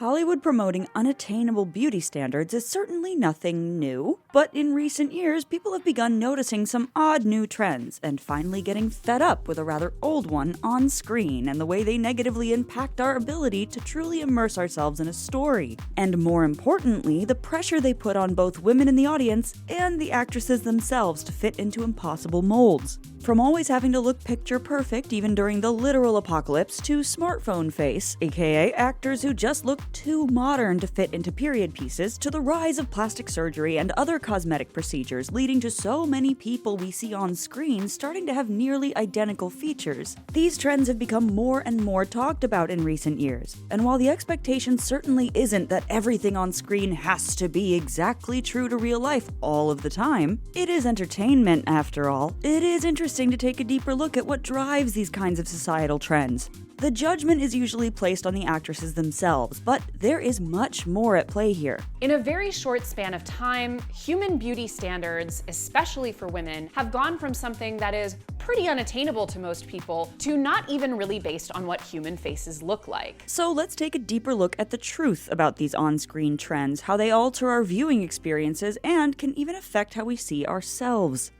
Hollywood promoting unattainable beauty standards is certainly nothing new, but in recent years, people have begun noticing some odd new trends and finally getting fed up with a rather old one on screen and the way they negatively impact our ability to truly immerse ourselves in a story. And more importantly, the pressure they put on both women in the audience and the actresses themselves to fit into impossible molds. From always having to look picture perfect even during the literal apocalypse to smartphone face, aka actors who just look too modern to fit into period pieces, to the rise of plastic surgery and other cosmetic procedures leading to so many people we see on screen starting to have nearly identical features. These trends have become more and more talked about in recent years, and while the expectation certainly isn't that everything on screen has to be exactly true to real life all of the time, it is entertainment after all. It is interesting to take a deeper look at what drives these kinds of societal trends. The judgment is usually placed on the actresses themselves, but there is much more at play here. In a very short span of time, human beauty standards, especially for women, have gone from something that is pretty unattainable to most people to not even really based on what human faces look like. So let's take a deeper look at the truth about these on-screen trends, how they alter our viewing experiences, and can even affect how we see ourselves.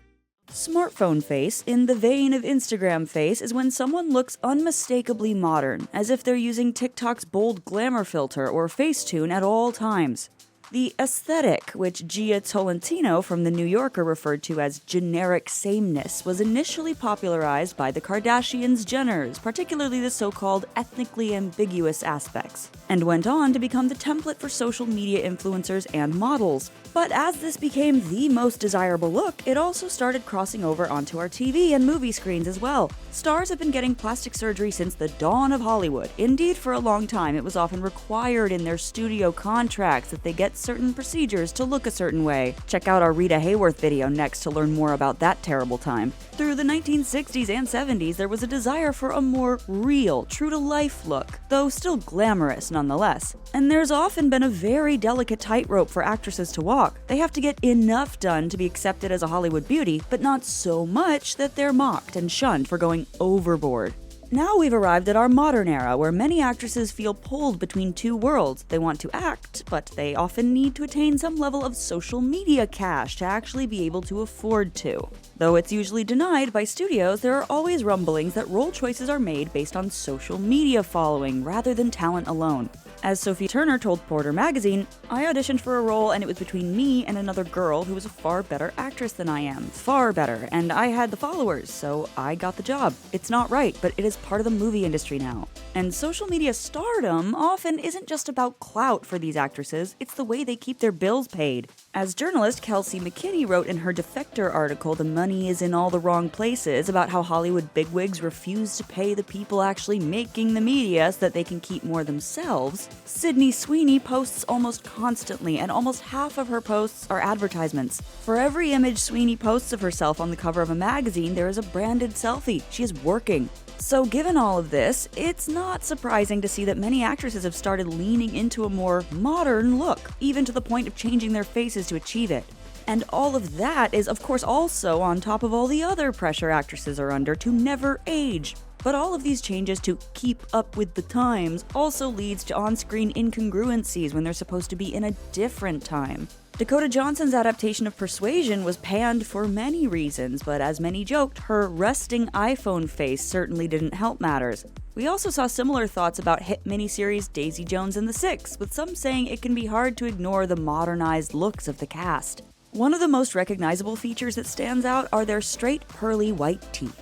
Smartphone face, in the vein of Instagram face, is when someone looks unmistakably modern, as if they're using TikTok's bold glamour filter or Facetune at all times. The aesthetic, which Gia Tolentino from The New Yorker referred to as generic sameness, was initially popularized by the Kardashians-Jenners, particularly the so-called ethnically ambiguous aspects, and went on to become the template for social media influencers and models. But as this became the most desirable look, it also started crossing over onto our TV and movie screens as well. Stars have been getting plastic surgery since the dawn of Hollywood. Indeed, for a long time, it was often required in their studio contracts that they get certain procedures to look a certain way. Check out our Rita Hayworth video next to learn more about that terrible time. Through the 1960s and 70s, there was a desire for a more real, true-to-life look, though still glamorous nonetheless. And there's often been a very delicate tightrope for actresses to walk. They have to get enough done to be accepted as a Hollywood beauty, but not so much that they're mocked and shunned for going overboard. Now we've arrived at our modern era, where many actresses feel pulled between two worlds. They want to act, but they often need to attain some level of social media cash to actually be able to afford to. Though it's usually denied by studios, there are always rumblings that role choices are made based on social media following rather than talent alone. As Sophie Turner told Porter magazine, "I auditioned for a role and it was between me and another girl who was a far better actress than I am. Far better. And I had the followers, so I got the job. It's not right, but it is part of the movie industry now." And social media stardom often isn't just about clout for these actresses, it's the way they keep their bills paid. As journalist Kelsey McKinney wrote in her Defector article, "The Money is in All the Wrong Places," about how Hollywood bigwigs refuse to pay the people actually making the media so that they can keep more themselves, Sydney Sweeney posts almost constantly, and almost half of her posts are advertisements. For every image Sweeney posts of herself on the cover of a magazine, there is a branded selfie. She is working. So given all of this, it's not surprising to see that many actresses have started leaning into a more modern look, even to the point of changing their faces to achieve it. And all of that is, of course, also on top of all the other pressure actresses are under to never age. But all of these changes to keep up with the times also leads to on-screen incongruencies when they're supposed to be in a different time. Dakota Johnson's adaptation of Persuasion was panned for many reasons, but as many joked, her resting iPhone face certainly didn't help matters. We also saw similar thoughts about hit miniseries Daisy Jones and the Six, with some saying it can be hard to ignore the modernized looks of the cast. One of the most recognizable features that stands out are their straight, pearly white teeth.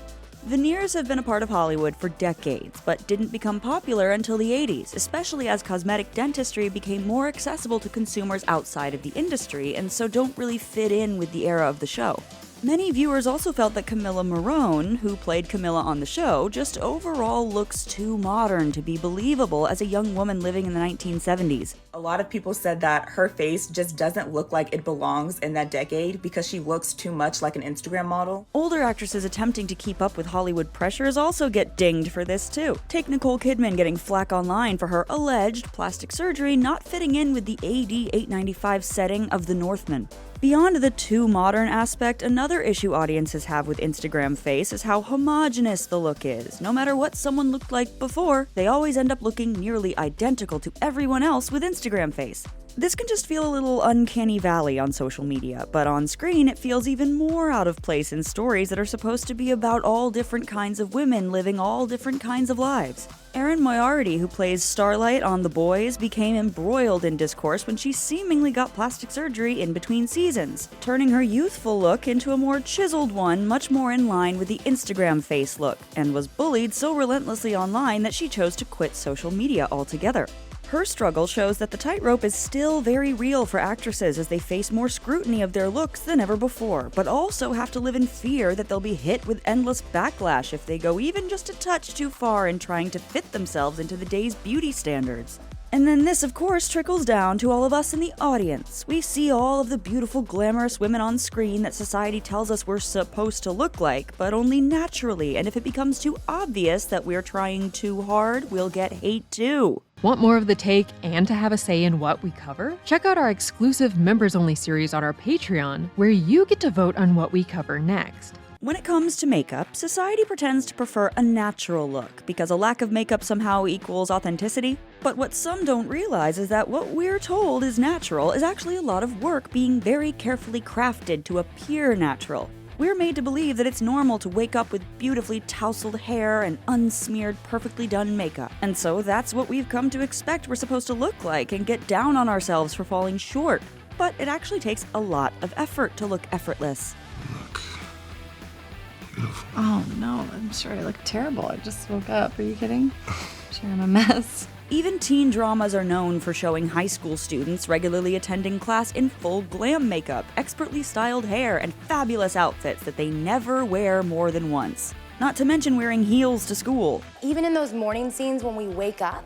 Veneers have been a part of Hollywood for decades, but didn't become popular until the 80s, especially as cosmetic dentistry became more accessible to consumers outside of the industry, and so don't really fit in with the era of the show. Many viewers also felt that Camilla Morrone, who played Camilla on the show, just overall looks too modern to be believable as a young woman living in the 1970s. A lot of people said that her face just doesn't look like it belongs in that decade because she looks too much like an Instagram model. Older actresses attempting to keep up with Hollywood pressures also get dinged for this too. Take Nicole Kidman getting flack online for her alleged plastic surgery not fitting in with the AD 895 setting of The Northman. Beyond the too modern aspect, another issue audiences have with Instagram face is how homogenous the look is. No matter what someone looked like before, they always end up looking nearly identical to everyone else with Instagram face. This can just feel a little uncanny valley on social media, but on screen it feels even more out of place in stories that are supposed to be about all different kinds of women living all different kinds of lives. Erin Moriarty, who plays Starlight on The Boys, became embroiled in discourse when she seemingly got plastic surgery in between seasons, turning her youthful look into a more chiseled one much more in line with the Instagram face look, and was bullied so relentlessly online that she chose to quit social media altogether. Her struggle shows that the tightrope is still very real for actresses as they face more scrutiny of their looks than ever before, but also have to live in fear that they'll be hit with endless backlash if they go even just a touch too far in trying to fit themselves into the day's beauty standards. And then this, of course, trickles down to all of us in the audience. We see all of the beautiful, glamorous women on screen that society tells us we're supposed to look like, but only naturally, and if it becomes too obvious that we're trying too hard, we'll get hate too. Want more of The Take and to have a say in what we cover? Check out our exclusive members-only series on our Patreon, where you get to vote on what we cover next. When it comes to makeup, society pretends to prefer a natural look, because a lack of makeup somehow equals authenticity. But what some don't realize is that what we're told is natural is actually a lot of work being very carefully crafted to appear natural. We're made to believe that it's normal to wake up with beautifully tousled hair and unsmeared, perfectly done makeup. And so that's what we've come to expect we're supposed to look like and get down on ourselves for falling short. But it actually takes a lot of effort to look effortless. Look beautiful. Oh no, I'm sure I look terrible. I just woke up. Are you kidding? Sure, I'm a mess. Even teen dramas are known for showing high school students regularly attending class in full glam makeup, expertly styled hair, and fabulous outfits that they never wear more than once. Not to mention wearing heels to school. Even in those morning scenes when we wake up,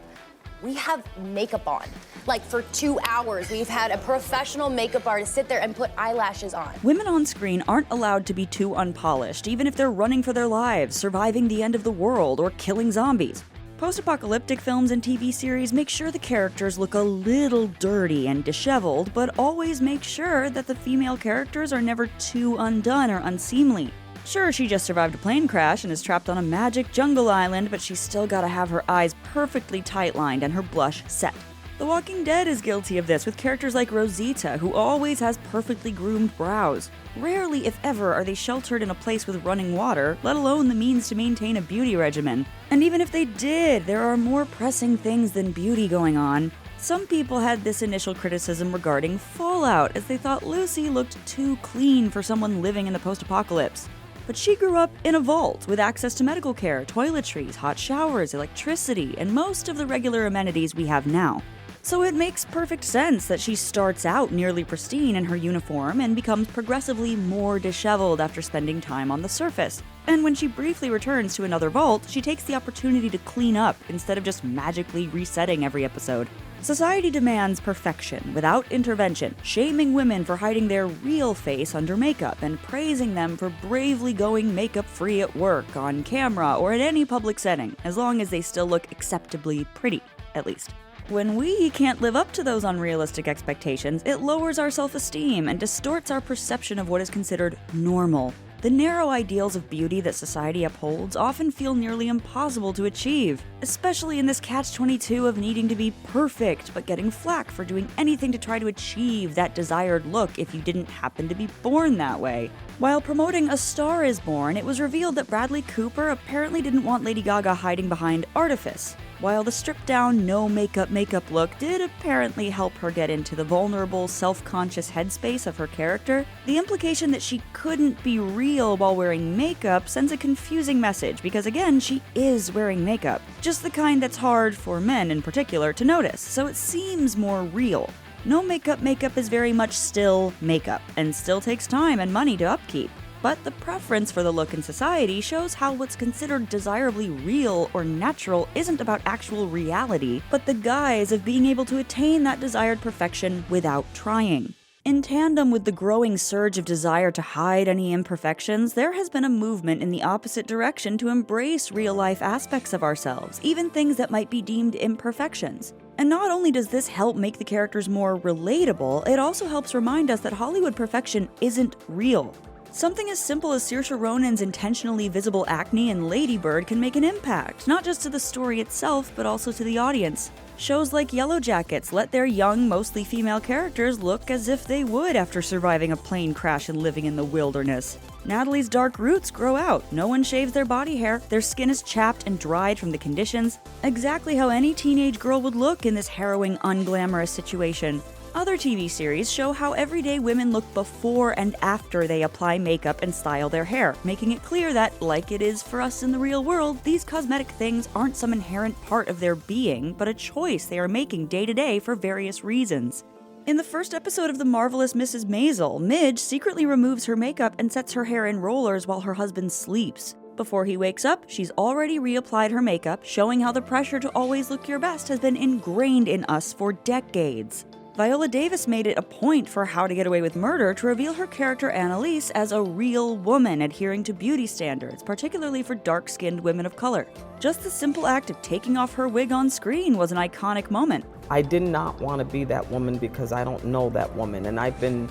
we have makeup on. Like for 2 hours, we've had a professional makeup artist sit there and put eyelashes on. Women on screen aren't allowed to be too unpolished, even if they're running for their lives, surviving the end of the world, or killing zombies. Post-apocalyptic films and TV series make sure the characters look a little dirty and disheveled, but always make sure that the female characters are never too undone or unseemly. Sure, she just survived a plane crash and is trapped on a magic jungle island, but she's still gotta have her eyes perfectly tight-lined and her blush set. The Walking Dead is guilty of this with characters like Rosita, who always has perfectly groomed brows. Rarely, if ever, are they sheltered in a place with running water, let alone the means to maintain a beauty regimen. And even if they did, there are more pressing things than beauty going on. Some people had this initial criticism regarding Fallout, as they thought Lucy looked too clean for someone living in the post-apocalypse. But she grew up in a vault with access to medical care, toiletries, hot showers, electricity, and most of the regular amenities we have now. So it makes perfect sense that she starts out nearly pristine in her uniform and becomes progressively more disheveled after spending time on the surface. And when she briefly returns to another vault, she takes the opportunity to clean up instead of just magically resetting every episode. Society demands perfection without intervention, shaming women for hiding their real face under makeup and praising them for bravely going makeup-free at work, on camera, or in any public setting, as long as they still look acceptably pretty, at least. When we can't live up to those unrealistic expectations, it lowers our self-esteem and distorts our perception of what is considered normal. The narrow ideals of beauty that society upholds often feel nearly impossible to achieve, especially in this catch-22 of needing to be perfect but getting flack for doing anything to try to achieve that desired look if you didn't happen to be born that way. While promoting A Star Is Born, it was revealed that Bradley Cooper apparently didn't want Lady Gaga hiding behind artifice. While the stripped-down, no-makeup look did apparently help her get into the vulnerable, self-conscious headspace of her character, the implication that she couldn't be real while wearing makeup sends a confusing message because, again, she is wearing makeup. Just the kind that's hard, for men in particular, to notice, so it seems more real. No makeup is very much still makeup, and still takes time and money to upkeep. But the preference for the look in society shows how what's considered desirably real or natural isn't about actual reality, but the guise of being able to attain that desired perfection without trying. In tandem with the growing surge of desire to hide any imperfections, there has been a movement in the opposite direction to embrace real-life aspects of ourselves, even things that might be deemed imperfections. And not only does this help make the characters more relatable, it also helps remind us that Hollywood perfection isn't real. Something as simple as Saoirse Ronan's intentionally visible acne in Lady Bird can make an impact, not just to the story itself, but also to the audience. Shows like Yellow Jackets let their young, mostly female characters look as if they would after surviving a plane crash and living in the wilderness. Natalie's dark roots grow out, no one shaves their body hair, their skin is chapped and dried from the conditions, exactly how any teenage girl would look in this harrowing, unglamorous situation. Other TV series show how everyday women look before and after they apply makeup and style their hair, making it clear that, like it is for us in the real world, these cosmetic things aren't some inherent part of their being, but a choice they are making day to day for various reasons. In the first episode of The Marvelous Mrs. Maisel, Midge secretly removes her makeup and sets her hair in rollers while her husband sleeps. Before he wakes up, she's already reapplied her makeup, showing how the pressure to always look your best has been ingrained in us for decades. Viola Davis made it a point for How to Get Away with Murder to reveal her character Annalise as a real woman adhering to beauty standards, particularly for dark-skinned women of color. Just the simple act of taking off her wig on screen was an iconic moment. I did not want to be that woman because I don't know that woman, and I've been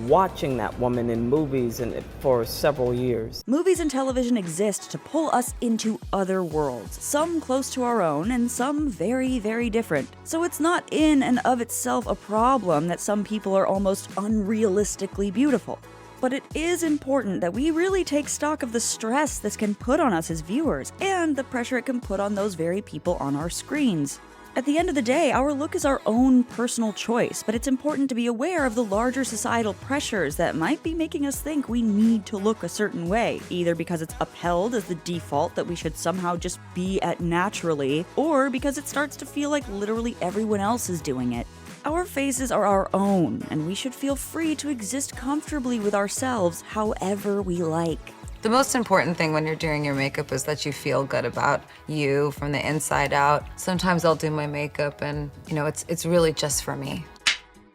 watching that woman in movies and for several years. Movies and television exist to pull us into other worlds, some close to our own and some very, very different. So it's not in and of itself a problem that some people are almost unrealistically beautiful. But it is important that we really take stock of the stress this can put on us as viewers and the pressure it can put on those very people on our screens. At the end of the day, our look is our own personal choice, but it's important to be aware of the larger societal pressures that might be making us think we need to look a certain way, either because it's upheld as the default that we should somehow just be at naturally, or because it starts to feel like literally everyone else is doing it. Our faces are our own, and we should feel free to exist comfortably with ourselves however we like. The most important thing when you're doing your makeup is that you feel good about you from the inside out. Sometimes I'll do my makeup and, it's really just for me.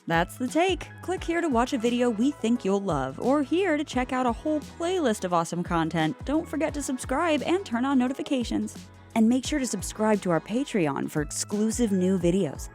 That's the take. Click here to watch a video we think you'll love, or here to check out a whole playlist of awesome content. Don't forget to subscribe and turn on notifications. And make sure to subscribe to our Patreon for exclusive new videos.